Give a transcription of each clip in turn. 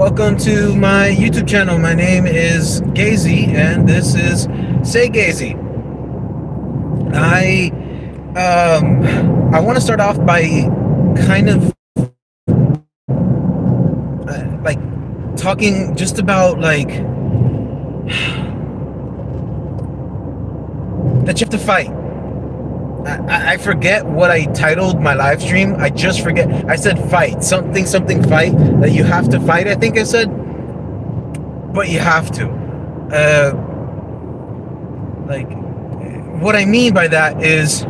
Welcome to my YouTube channel. My name is Geizi, and this is SayGeizi. I want to start off by kind of like talking just about that you have to fight. I forget what I titled my live stream. I just forget. I said fight. Something fight. That you have to fight, I think I said. But you have to. What I mean by that is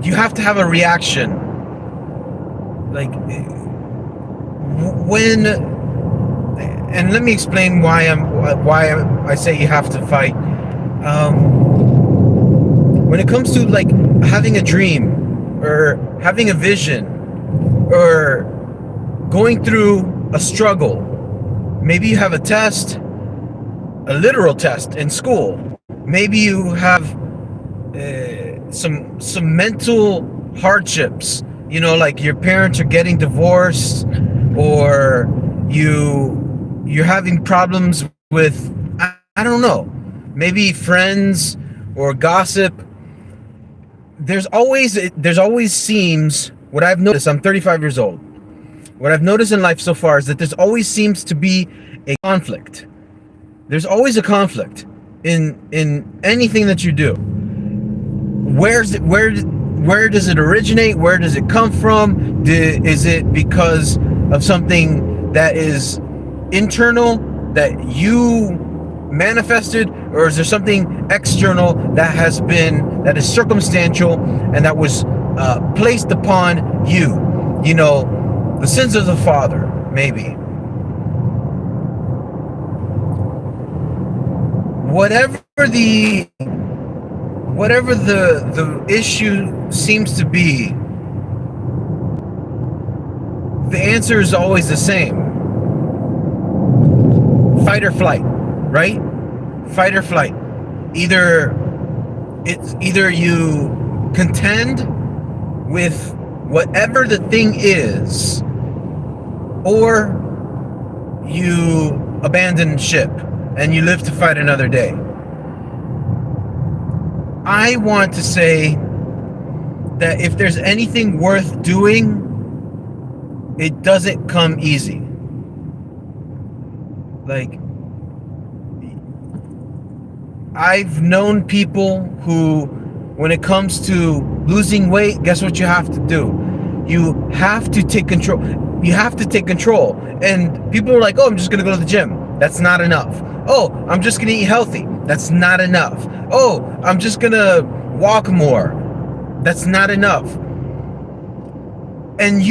you have to have a reaction. And let me explain why I say you have to fight. When it comes to having a dream or having a vision or going through a struggle, maybe you have a test, a literal test in school. Maybe you have some mental hardships. Like your parents are getting divorced, or you're having problems with I don't know, maybe friends or gossip. There's always seems, what I've noticed, I'm 35 years old. What I've noticed in life so far is that there's always seems to be a conflict. There's always a conflict in anything that you do. Where does it originate? Where does it come from? Is it because of something that is internal that you manifested, or is there something external that is circumstantial and that was placed upon you? The sins of the father, maybe. Whatever the issue seems to be, the answer is always the same. Fight or flight, right? Fight or flight. Either you contend with whatever the thing is, or you abandon ship and you live to fight another day. I want to say that if there's anything worth doing, it doesn't come easy. I've known people who, when it comes to losing weight, guess what you have to do? You have to take control. You have to take control. And people are like, oh, I'm just going to go to the gym. That's not enough. Oh, I'm just going to eat healthy. That's not enough. Oh, I'm just going to walk more. That's not enough. And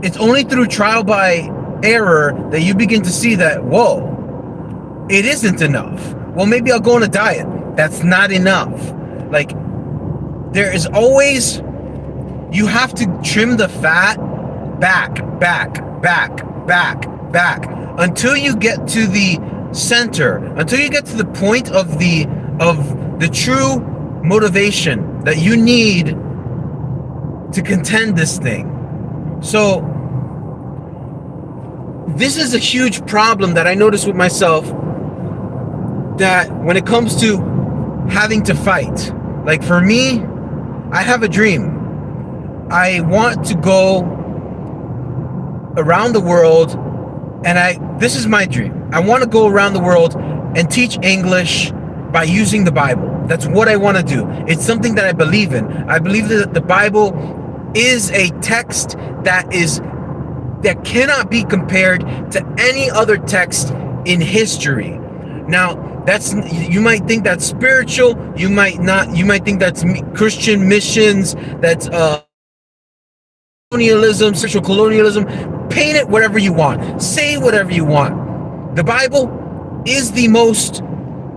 it's only through trial by error that you begin to see that, whoa, it isn't enough. Well, maybe I'll go on a diet. That's not enough. There is always, you have to trim the fat back, until you get to the center, until you get to the point of the true motivation that you need to contend this thing. So this is a huge problem that I notice with myself, that when it comes to having to fight, for me, I have a dream. I want to go around the world, and this is my dream. I want to go around the world and teach English by using the Bible. That's what I want to do. It's something that I believe in. I believe that the Bible is a text that cannot be compared to any other text in history. Now, you might think that's spiritual. You might not. You might think that's Christian missions. That's colonialism, sexual colonialism. Paint it whatever you want. Say whatever you want. The Bible is the most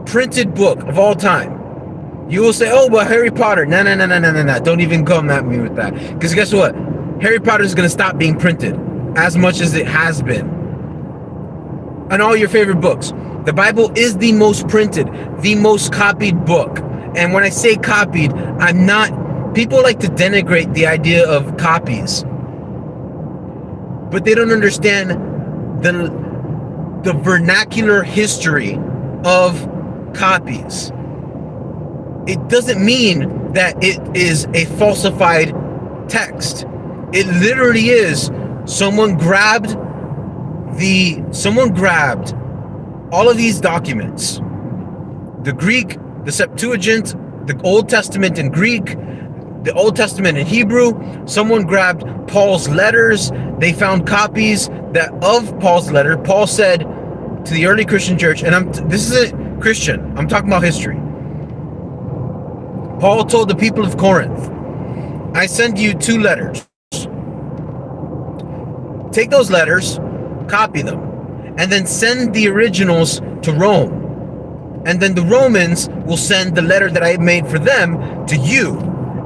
printed book of all time. You will say, oh, well, Harry Potter. No. Don't even come at me with that. Because guess what? Harry Potter is going to stop being printed as much as it has been. And all your favorite books. The Bible is the most printed, the most copied book. And when I say copied, I'm not... People like to denigrate the idea of copies. But they don't understand the vernacular history of copies. It doesn't mean that it is a falsified text. It literally is someone grabbed all of these documents, the Greek, the Septuagint, the Old Testament in Greek, the Old Testament in Hebrew. Someone grabbed Paul's letters. They found copies of Paul's letter. Paul said to the early Christian church, and this isn't Christian, I'm talking about history. Paul told the people of Corinth, I send you 2 letters. Take those letters, copy them, and then send the originals to Rome. And then the Romans will send the letter that I made for them to you.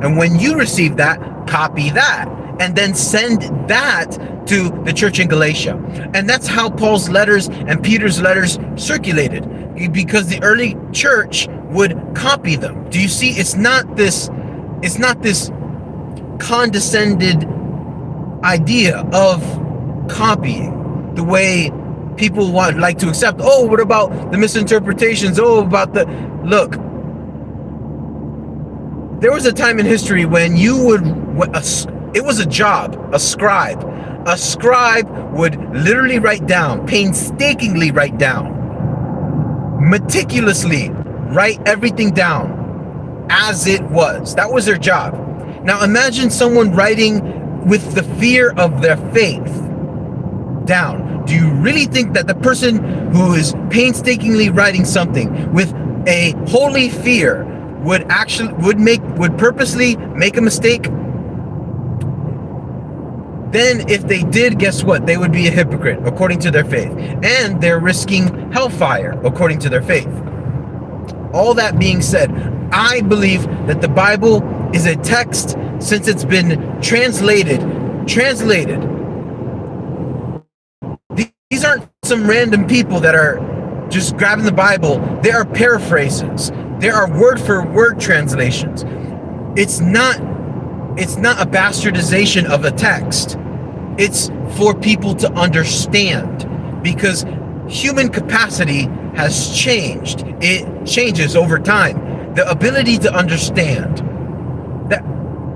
And when you receive that, copy that, and then send that to the church in Galatia. And that's how Paul's letters and Peter's letters circulated, because the early church would copy them. Do you see? It's not this condescended idea of copying the way people like to accept. Oh, what about the misinterpretations? Oh, about the... Look, there was a time in history when it was a job, a scribe. A scribe would literally painstakingly write down, meticulously write everything down as it was. That was their job. Now imagine someone writing with the fear of their faith down. Do you really think that the person who is painstakingly writing something with a holy fear would purposely make a mistake? Then if they did, guess what? They would be a hypocrite according to their faith, and they're risking hellfire according to their faith. All that being said, I believe that the Bible is a text, since it's been translated. These aren't some random people that are just grabbing the Bible. There are paraphrases. There are word-for-word translations. It's not a bastardization of a text. It's for people to understand, because human capacity has changed. It changes over time. The ability to understand.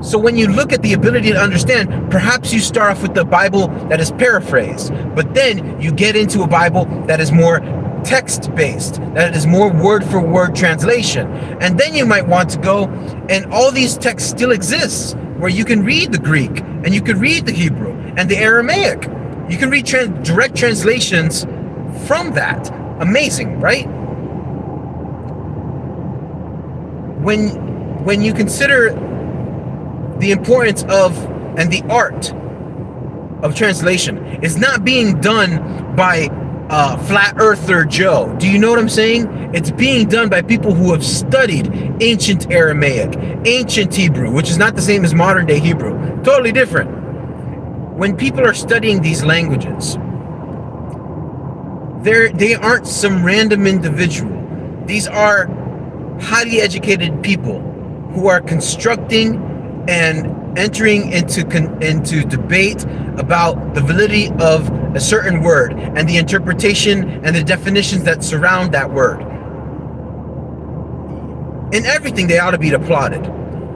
So when you look at the ability to understand, perhaps you start off with the Bible that is paraphrased, but then you get into a Bible that is more text-based, that is more word-for-word translation. And then you might want to go, and all these texts still exist, where you can read the Greek, and you can read the Hebrew, and the Aramaic. You can read direct translations from that. Amazing, right? When you consider the importance of and the art of translation, it's not being done by flat earther Joe. Do you know what I'm saying? It's being done by people who have studied ancient Aramaic, ancient Hebrew, which is not the same as modern day Hebrew. Totally different. When people are studying these languages, they aren't some random individual. These are highly educated people who are constructing and entering into debate about the validity of a certain word and the interpretation and the definitions that surround that word. In everything, they ought to be applauded.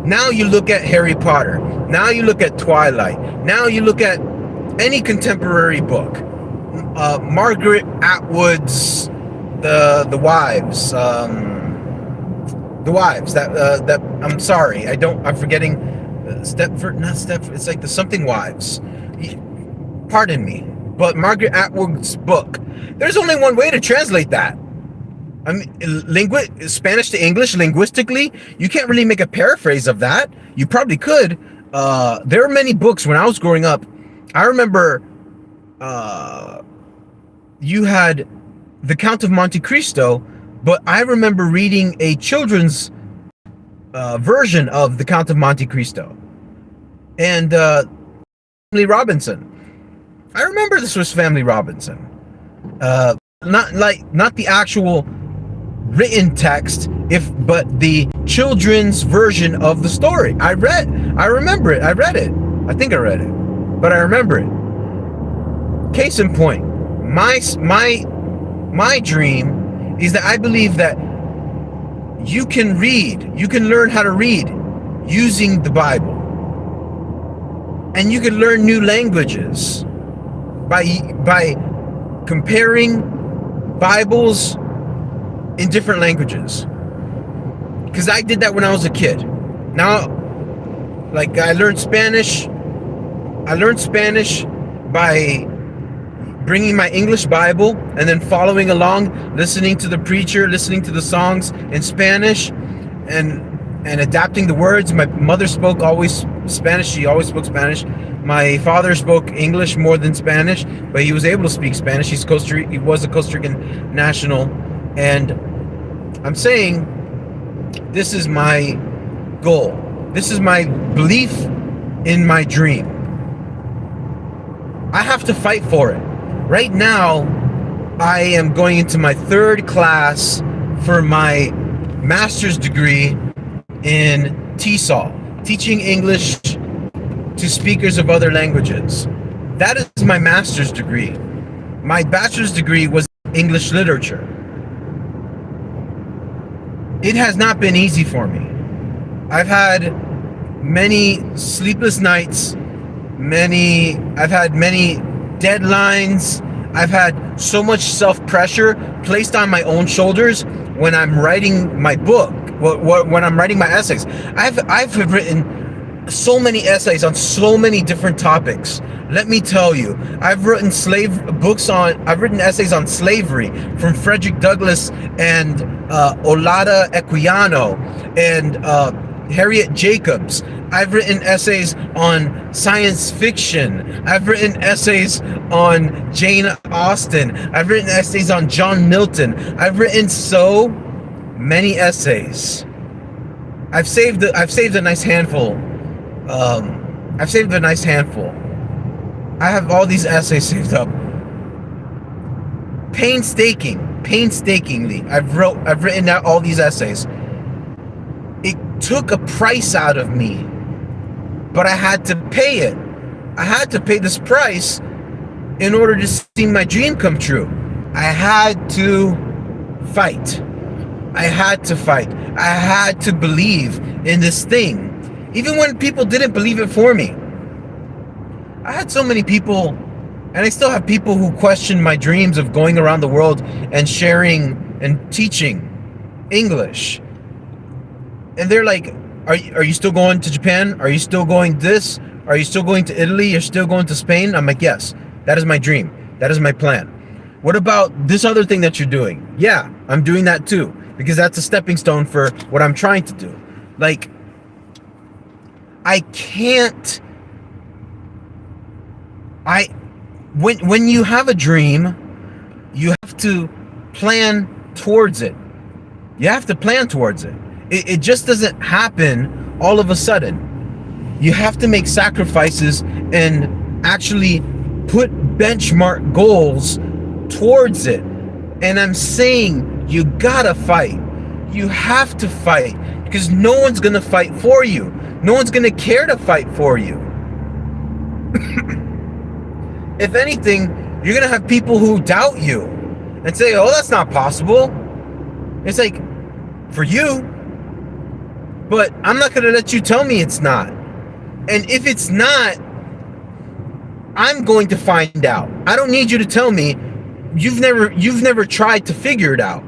Now you look at Harry Potter. Now you look at Twilight. Now you look at any contemporary book. Margaret Atwood's The Wives. The Wives. That I'm sorry. I'm forgetting. It's like the something Wives. Pardon me. But Margaret Atwood's book. There's only one way to translate that. I mean, Spanish to English, linguistically, you can't really make a paraphrase of that. You probably could. There were many books when I was growing up. I remember you had The Count of Monte Cristo, but I remember reading a children's version of The Count of Monte Cristo. And Family Robinson. I remember this was Family Robinson. Not the actual written text, but the children's version of the story. I remember it. I read it. I think I read it, but I remember it. Case in point, my dream is that I believe that you can learn how to read using the Bible. And you can learn new languages by comparing Bibles in different languages. Because I did that when I was a kid. Now, like, I learned Spanish by bringing my English Bible and then following along, listening to the preacher, listening to the songs in Spanish, and adapting the words. My mother spoke always Spanish. She always spoke Spanish. My father spoke English more than Spanish, but he was able to speak Spanish. He was a Costa Rican national. And I'm saying this is my goal. This is my belief in my dream. I have to fight for it. Right now, I am going into my 3rd class for my master's degree in TESOL, teaching English to speakers of other languages. That is my master's degree. My bachelor's degree was English literature. It has not been easy for me. I've had many sleepless nights, I've had many deadlines. I've had so much self-pressure placed on my own shoulders when I'm writing my book, when I'm writing my essays. I've written so many essays on so many different topics. Let me tell you, I've written essays on slavery from Frederick Douglass and Olaudah Equiano and Harriet Jacobs. I've written essays on science fiction. I've written essays on Jane Austen. I've written essays on John Milton. I've written so many essays. I've saved a nice handful. I have all these essays saved up. Painstakingly, I've written out all these essays. It took a price out of me, but I had to pay it. I had to pay this price in order to see my dream come true. I had to fight. I had to believe in this thing, even when people didn't believe it for me. I had so many people, and I still have people who question my dreams of going around the world and sharing and teaching English. And they're like, are you still going to Japan? Are you still going this? Are you still going to Italy? You're still going to Spain? I'm like, yes, that is my dream. That is my plan. What about this other thing that you're doing? Yeah, I'm doing that too, because that's a stepping stone for what I'm trying to do. Like, when you have a dream, you have to plan towards it. It just doesn't happen all of a sudden. You have to make sacrifices and actually put benchmark goals towards it. And I'm saying you gotta fight. You have to fight, because no one's gonna fight for you. No one's gonna care to fight for you. If anything, you're gonna have people who doubt you and say, oh, that's not possible. It's like, for you, but I'm not gonna let you tell me it's not. And if it's not, I'm going to find out. I don't need you to tell me. You've never tried to figure it out.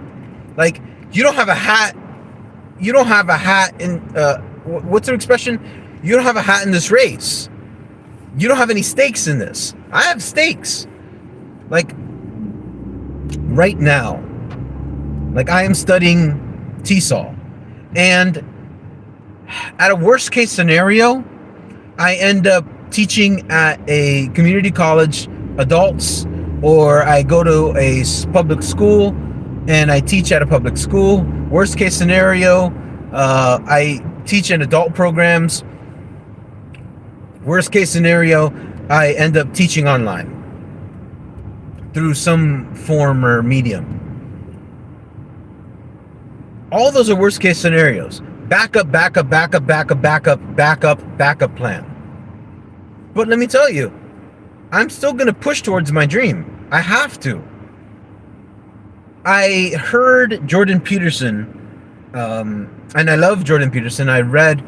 Like, you don't have a hat in what's the expression? You don't have a hat in this race. You don't have any stakes in this. I have stakes. Like, right now, like, I am studying TESOL, and at a worst case scenario, I end up teaching at a community college, adults, or I go to a public school and I teach at a public school. Worst case scenario, I teach in adult programs. Worst case scenario, I end up teaching online through some form or medium. All those are worst case scenarios. Backup plan. But let me tell you, I'm still going to push towards my dream. I have to. I heard Jordan Peterson, and I love Jordan Peterson. I read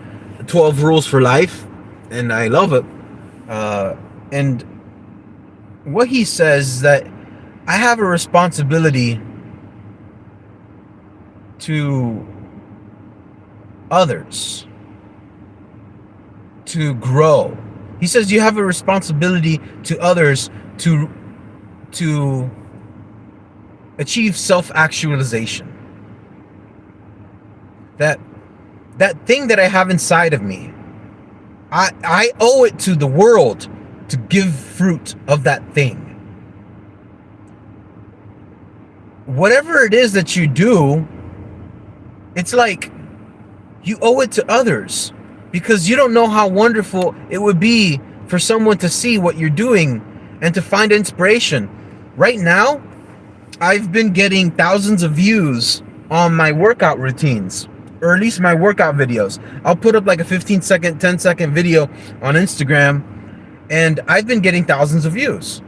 12 Rules for Life, and I love it. And what he says is that I have a responsibility to others to grow. He says you have a responsibility to others to achieve self-actualization. That thing that I have inside of me, I owe it to the world to give fruit of that thing. Whatever it is that you do, it's like you owe it to others, because you don't know how wonderful it would be for someone to see what you're doing and to find inspiration. Right now, I've been getting thousands of views on my workout routines, or at least my workout videos. I'll put up like a 15-second, 10-second video on Instagram, and I've been getting thousands of views.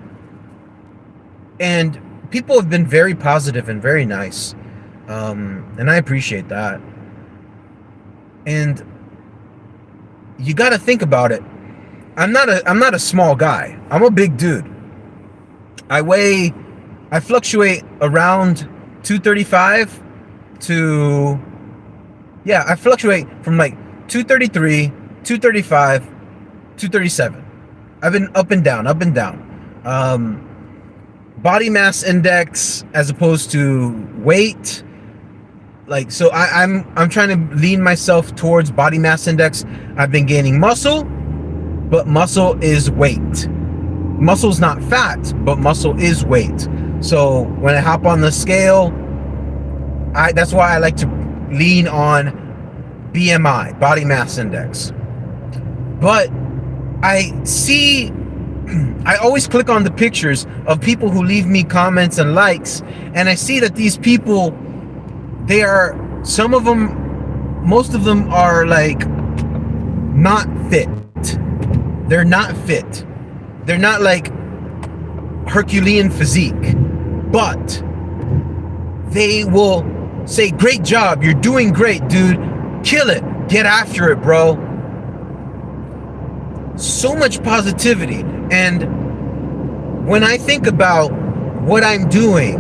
And people have been very positive and very nice. And I appreciate that. And you got to think about it. I'm not a small guy. I'm a big dude. I fluctuate around 235 to, I fluctuate from like 233, 235, 237. I've been up and down, up and down. Body mass index as opposed to weight. Like, so I'm trying to lean myself towards body mass index. I've been gaining muscle, but muscle is weight. Muscle's not fat, but muscle is weight. So when I hop on the scale, that's why I like to lean on BMI, body mass index. But I always click on the pictures of people who leave me comments and likes, and I see that these people, most of them are like not fit. They're not fit. They're not like Herculean physique, but they will say, great job, you're doing great, dude, kill it, get after it, bro. So much positivity. And when I think about what I'm doing,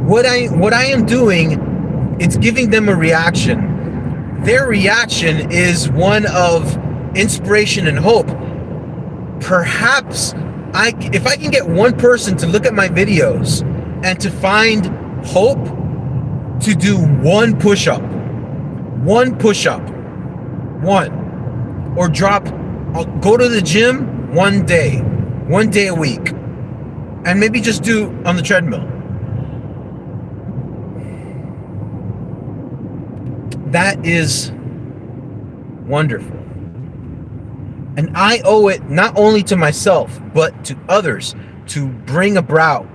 what I am doing, it's giving them a reaction. Their reaction is one of inspiration and hope. Perhaps if I can get one person to look at my videos and to find hope, to do one push-up, or go to the gym one day a week, and maybe just do on the treadmill. That is wonderful. And I owe it not only to myself, but to others to bring about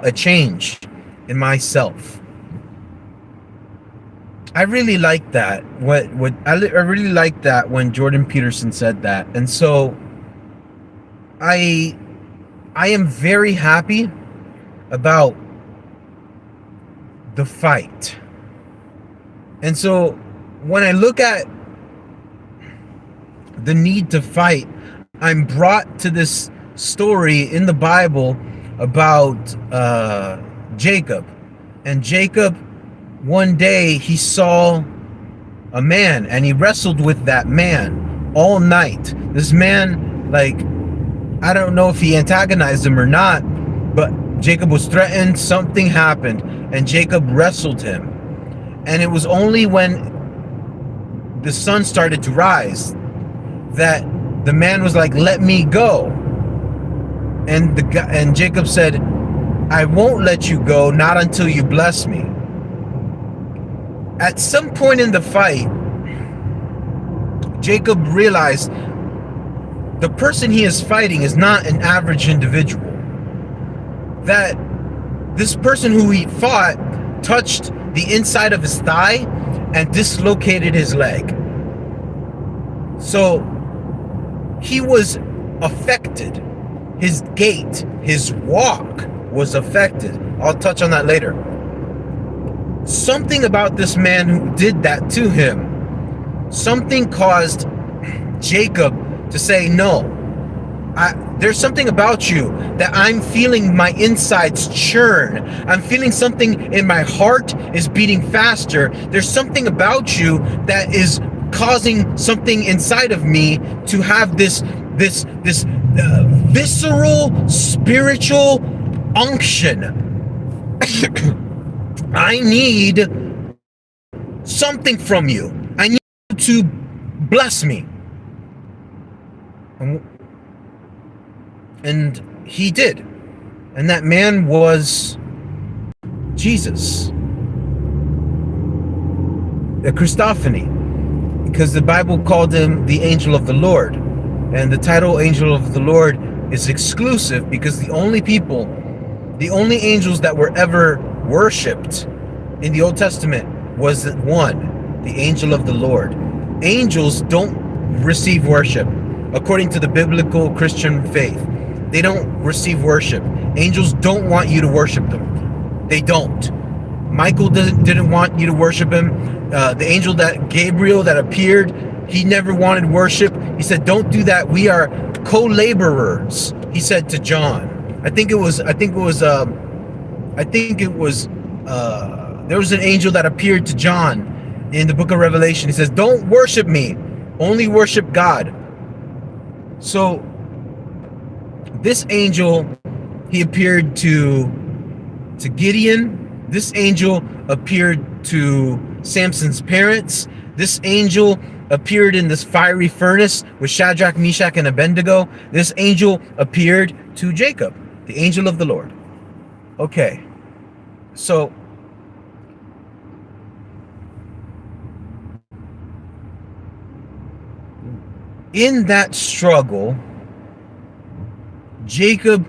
a change in myself. I really like that. I really like that when Jordan Peterson said that. And so I am very happy about the fight. And so when I look at the need to fight, I'm brought to this story in the Bible about Jacob. And Jacob, one day he saw a man and he wrestled with that man all night. This man, like, I don't know if he antagonized him or not, but Jacob was threatened, something happened, and Jacob wrestled him. And it was only when the sun started to rise that the man was like, let me go. And Jacob said, I won't let you go, not until you bless me. At some point in the fight, Jacob realized the person he is fighting is not an average individual. That this person who he fought touched the inside of his thigh and dislocated his leg. So he was affected. His gait, his walk was affected. I'll touch on that later. Something about this man who did that to him, something caused Jacob to say, no, there's something about you that I'm feeling my insides churn. I'm feeling something in my heart is beating faster. There's something about you that is causing something inside of me to have this visceral spiritual unction. I need something from you. I need you to bless me. And he did. And that man was Jesus. A Christophany. Because the Bible called him the angel of the Lord. And the title angel of the Lord is exclusive because the only angels that were ever worshipped in the Old Testament was one, the angel of the Lord. Angels don't receive worship according to the biblical Christian faith. They don't receive worship. Angels don't want you to worship them. They don't. Michael didn't want you to worship him. The angel Gabriel that appeared, he never wanted worship. He said, don't do that. We are co-laborers, he said to John. There was an angel that appeared to John in the book of Revelation. He says, don't worship me, only worship God. So this angel, he appeared to Gideon. This angel appeared to Samson's parents. This angel appeared in this fiery furnace with Shadrach, Meshach, and Abednego. This angel appeared to Jacob, the angel of the Lord. Okay, so in that struggle, Jacob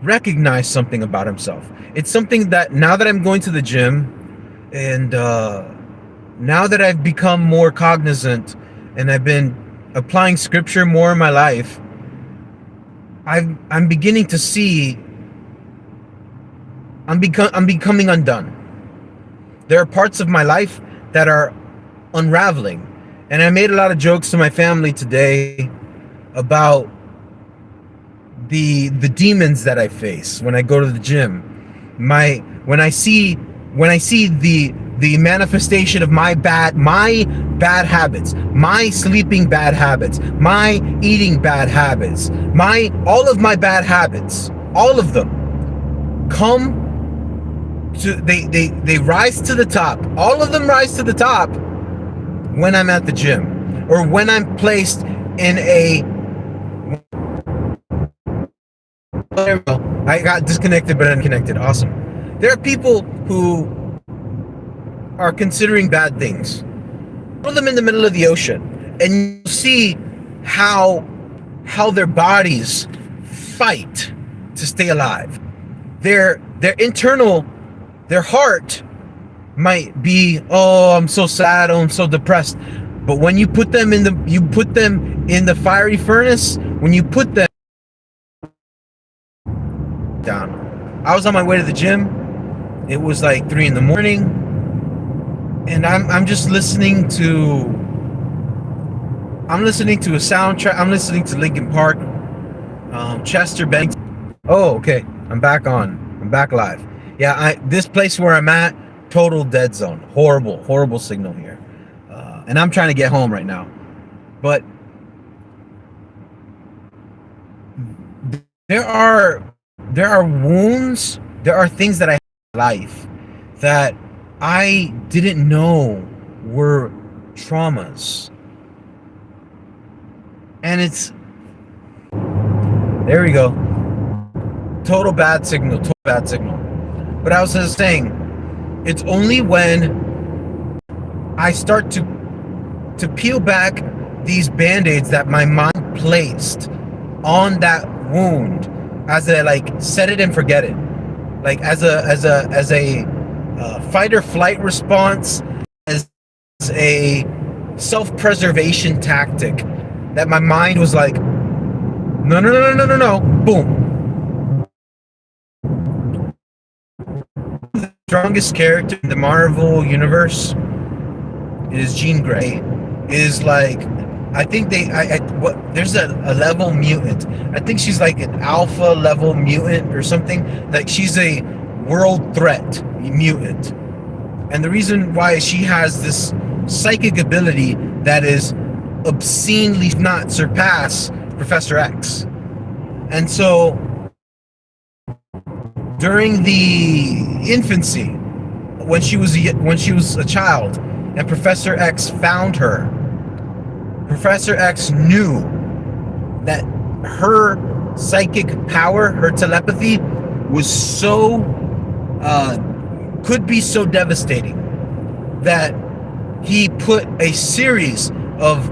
recognized something about himself. It's something that now that I'm going to the gym and now that I've become more cognizant and I've been applying scripture more in my life, I'm beginning to see I'm becoming undone. There are parts of my life that are unraveling. And I made a lot of jokes to my family today about the demons that I face when I go to the gym. When I see the manifestation of my bad habits, my sleeping bad habits, my eating bad habits, all of my bad habits, all of them come to they rise to the top. All of them rise to the top when I'm at the gym or when I'm placed in a I got disconnected but unconnected. Awesome. There are people who are considering bad things. Throw them in the middle of the ocean and you see how their bodies fight to stay alive. Their heart might be, oh, I'm so sad, oh, I'm so depressed. But when you put them in the fiery furnace, when you put them down. I was on my way to the gym. It was like 3 a.m. and I'm just listening to a soundtrack. I'm listening to Linkin Park, Chester Bennington. Oh, okay. I'm back live. Yeah, this place where I'm at, total dead zone. Horrible signal here. And I'm trying to get home right now. But there are wounds, there are things that I have in my life that I didn't know were traumas. And there we go. Total bad signal. But I was just saying, it's only when I start to peel back these band-aids that my mind placed on that wound, as a set it and forget it, like as a fight or flight response, as a self-preservation tactic, that my mind was like, no, boom. strongest character in the Marvel universe is Jean Grey. Is like, I think there's a level mutant. I think she's like an alpha level mutant or something. Like she's a world threat mutant. And the reason why she has this psychic ability that is obscenely not surpass Professor X. And so during the infancy, when she was a child, and Professor X found her, Professor X knew that her psychic power, her telepathy, was so could be so devastating that he put a series of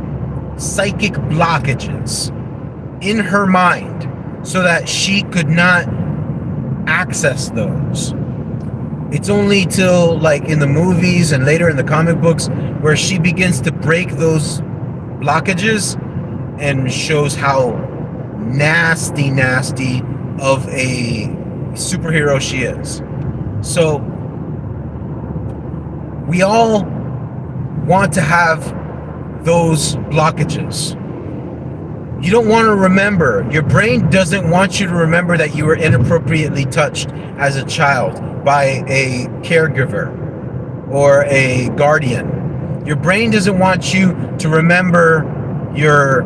psychic blockages in her mind so that she could not access those. It's only till like in the movies and later in the comic books where she begins to break those blockages and shows how nasty of a superhero she is. So we all want to have those blockages. You don't want to remember. Your brain doesn't want you to remember that you were inappropriately touched as a child by a caregiver or a guardian. Your brain doesn't want you to remember your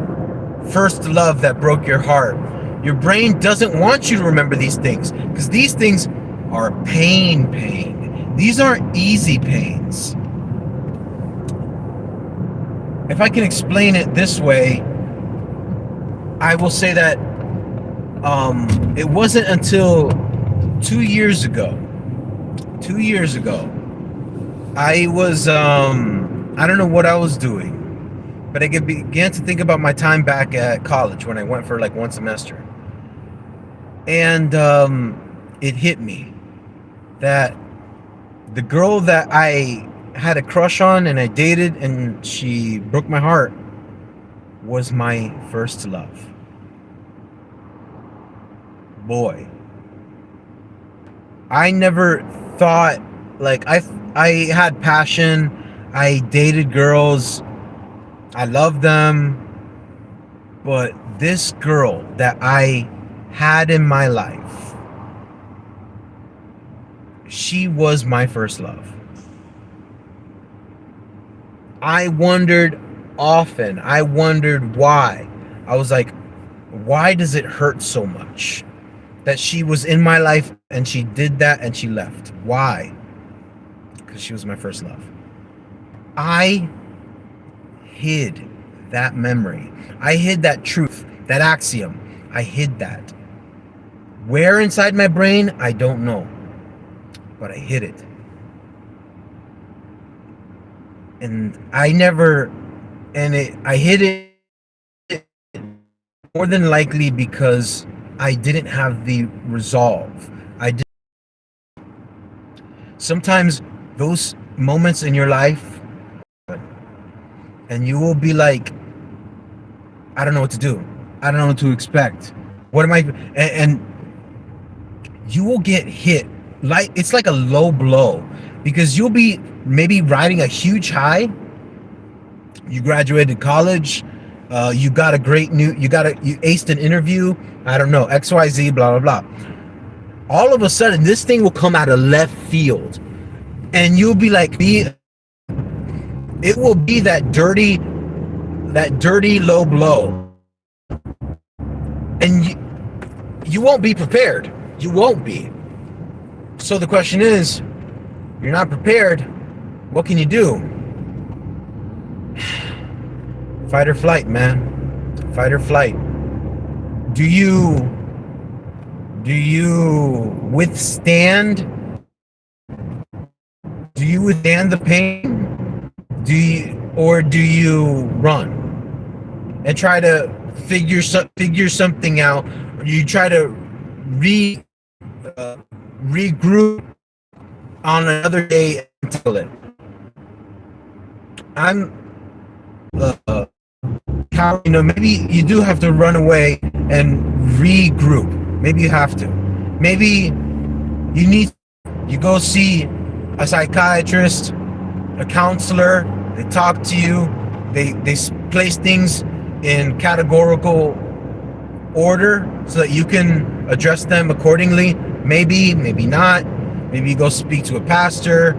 first love that broke your heart. Your brain doesn't want you to remember these things because these things are pain. These aren't easy pains. If I can explain it this way, I will say that it wasn't until 2 years ago, I was, I don't know what I was doing, but I began to think about my time back at college when I went for like one semester. And it hit me that the girl that I had a crush on and I dated and she broke my heart was my first love. Boy, I never thought, like, I had passion, I dated girls, I loved them, but this girl that I had in my life, she was my first love. I wondered often, I wondered why. I was like, why does it hurt so much that she was in my life and she did that and she left? Why? Because she was my first love. I hid that memory. I hid that truth, that axiom. I hid that. Where inside my brain, I don't know. But I hid it. And I hid it more than likely because I didn't have the resolve. Sometimes those moments in your life, and you will be like, I don't know what to do. I don't know what to expect. What am I? And you will get hit. Like, it's like a low blow because you'll be maybe riding a huge high. You graduated college. You got a great you aced an interview. I don't know, XYZ, blah, blah, blah. All of a sudden, this thing will come out of left field. And you'll be like, it will be that dirty low blow. And you won't be prepared. You won't be. So the question is, you're not prepared. What can you do? Fight or flight, man. Fight or flight. Do you withstand? Do you withstand the pain? Do you run and try to figure something out? Or you try to regroup on another day until it. Maybe you do have to run away and regroup. Maybe you have to. Maybe you go see a psychiatrist, a counselor. They talk to you. They place things in categorical order so that you can address them accordingly. Maybe not. Maybe you go speak to a pastor,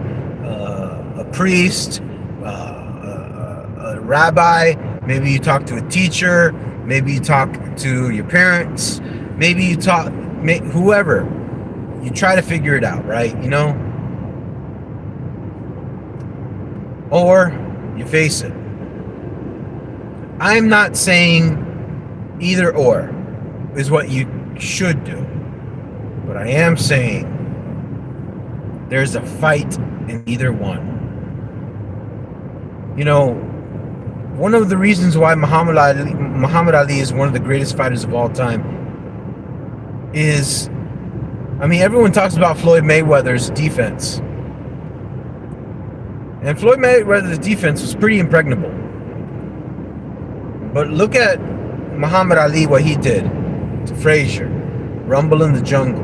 a priest, a rabbi. Maybe you talk to a teacher. Maybe you talk to your parents. Maybe you talk, whoever. You try to figure it out, right? You know? Or you face it. I'm not saying either or is what you should do. But I am saying there's a fight in either one. You know, one of the reasons why Muhammad Ali is one of the greatest fighters of all time is, I mean, everyone talks about Floyd Mayweather's defense. And Floyd Mayweather's defense was pretty impregnable. But look at Muhammad Ali, what he did to Frazier, Rumble in the Jungle.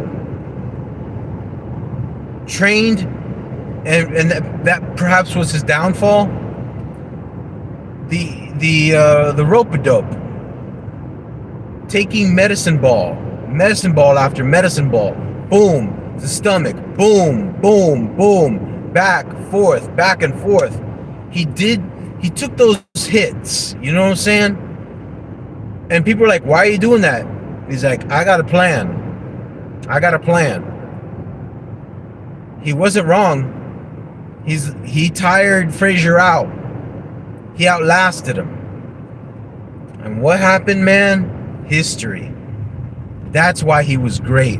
Trained, and that perhaps was his downfall. The rope-a-dope, taking medicine ball after medicine ball, boom, the stomach, boom, boom, boom, back and forth. He took those hits, you know what I'm saying? And people are like, why are you doing that? He's like, I got a plan. He wasn't wrong. He tired Frazier out. He outlasted him. And what happened, man? History. That's why he was great.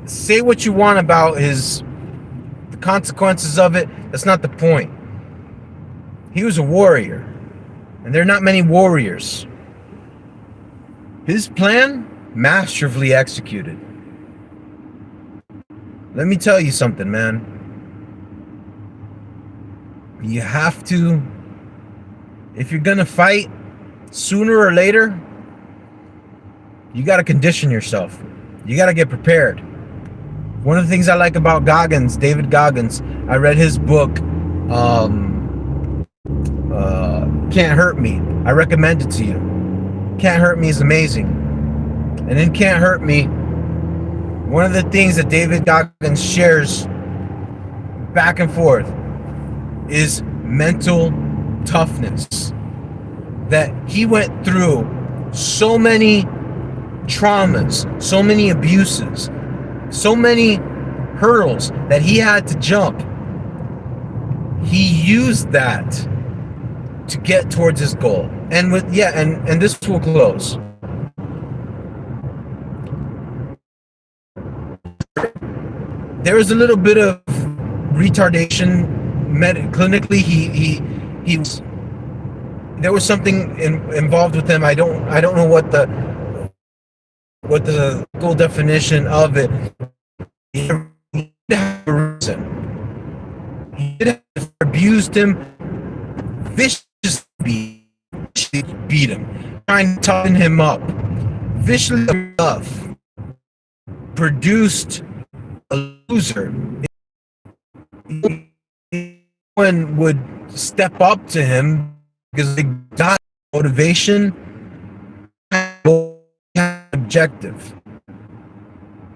Say what you want about the consequences of it. That's not the point. He was a warrior. And there are not many warriors. His plan, masterfully executed. Let me tell you something, man. You have to, if you're gonna fight, sooner or later, you gotta condition yourself. You gotta get prepared. One of the things I like about Goggins, David Goggins, I read his book, Can't Hurt Me. I recommend it to you. Can't Hurt Me is amazing. And in Can't Hurt Me, one of the things that David Goggins shares back and forth is mental toughness. That he went through so many traumas, so many abuses, so many hurdles that he had to jump. He used that to get towards his goal. And and this will close. There was a little bit of retardation clinically. He was, there was something involved with him. I don't know what the full definition of it. He did have a reason. He did have abused him, viciously beat him, trying to toughen him up, viciously enough, produced a loser. One would step up to him because they got motivation, objective,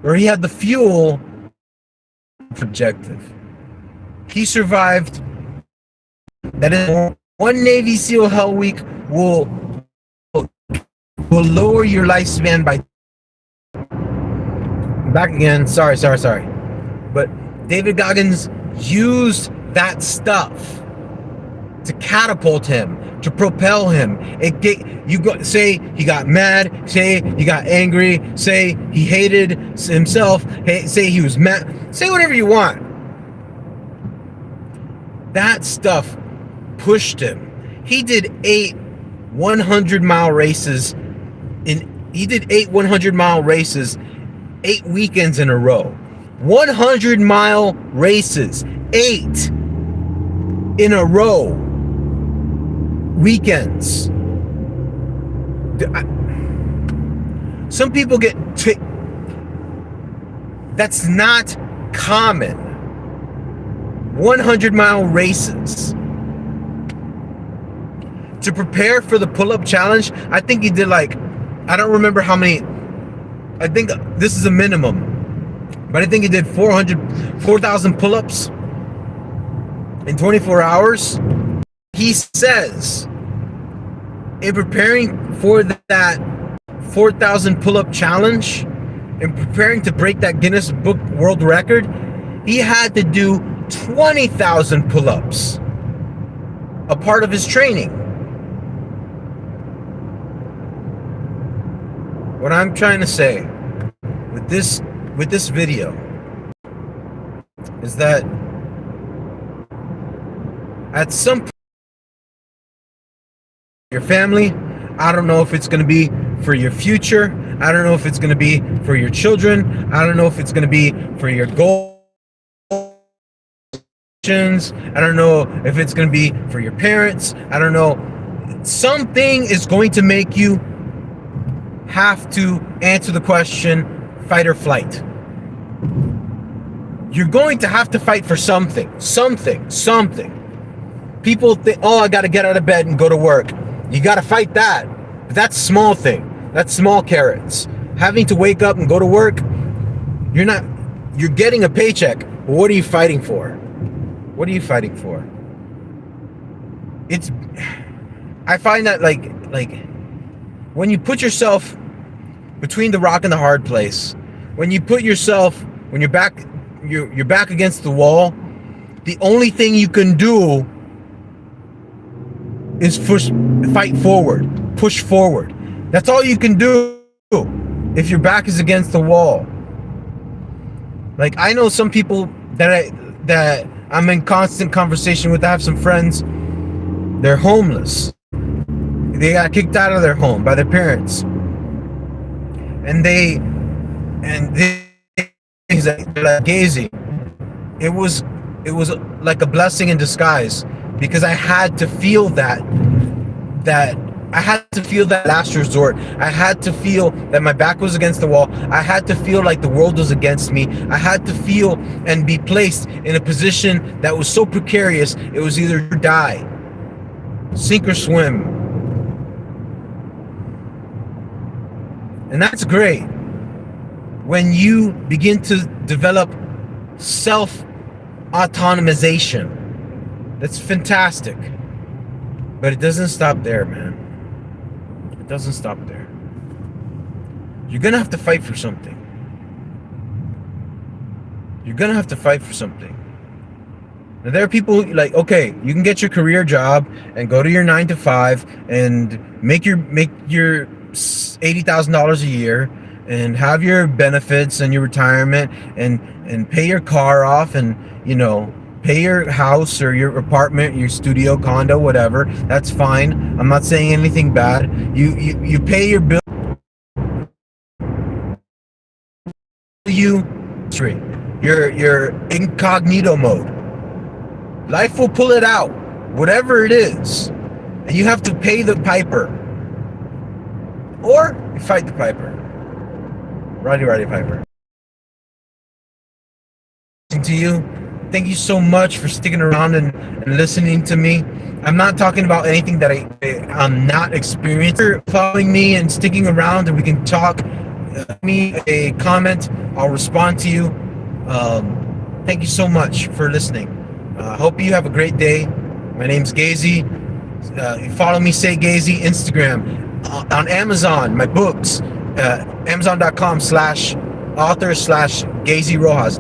or he had the fuel objective. He survived. That is, one Navy SEAL Hell Week will lower your lifespan by. Back again. Sorry. But David Goggins used that stuff to catapult him, to propel him. Say he got mad, say he got angry, say he hated himself, say he was mad, say whatever you want. That stuff pushed him. He did 8 100-mile races. He did 8 100-mile races 8 weekends in a row. 100-mile races, 8 in a row, weekends. Some people get that's not common. 100-mile races. To prepare for the pull-up challenge, I think he did like, I don't remember how many, I think this is a minimum, but I think he did 4,000 pull-ups in 24 hours. He says, in preparing for that 4,000 pull-up challenge, in preparing to break that Guinness Book World Record, he had to do 20,000 pull-ups, a part of his training. What I'm trying to say with this video is that at some point, your family, I don't know if it's going to be for your future, I don't know if it's going to be for your children, I don't know if it's going to be for your goals, I don't know if it's going to be for your parents, I don't know. Something is going to make you have to answer the question, fight or flight. You're going to have to fight for something. People think, oh, I got to get out of bed and go to work. You got to fight that. But that's a small thing. That's small carrots. Having to wake up and go to work, you're getting a paycheck. But what are you fighting for? What are you fighting for? I find that like when you put yourself between the rock and the hard place, when you're back against the wall, the only thing you can do is fight forward, push forward. That's all you can do if your back is against the wall. Like, I know some people that I'm in constant conversation with. I have some friends, they're homeless. They got kicked out of their home by their parents. And they're like, Gazy, it was like a blessing in disguise, because I had to feel that I had to feel that last resort. I had to feel that my back was against the wall. I had to feel like the world was against me. I had to feel and be placed in a position that was so precarious. It was either die, sink or swim. And that's great when you begin to develop self-autonomization. That's fantastic. But it doesn't stop there, man. It doesn't stop there. You're going to have to fight for something. You're going to have to fight for something. Now, there are people like, okay, you can get your career job and go to your 9 to 5 and make your $80,000 a year and have your benefits and your retirement and pay your car off and, pay your house or your apartment, your studio, condo, whatever. That's fine. I'm not saying anything bad. You pay your bill. Your incognito mode. Life will pull it out, whatever it is, and you have to pay the piper, or you fight the piper. Roddy Piper. To you. Thank you so much for sticking around and listening to me. I'm not talking about anything that I'm not experiencing. You're following me and sticking around, and we can talk. Me a comment. I'll respond to you. Thank you so much for listening. Hope you have a great day. My name's Gazy. Follow me, SayGeizi, Instagram, on Amazon. My books, Amazon.com/author/Gazy Rojas.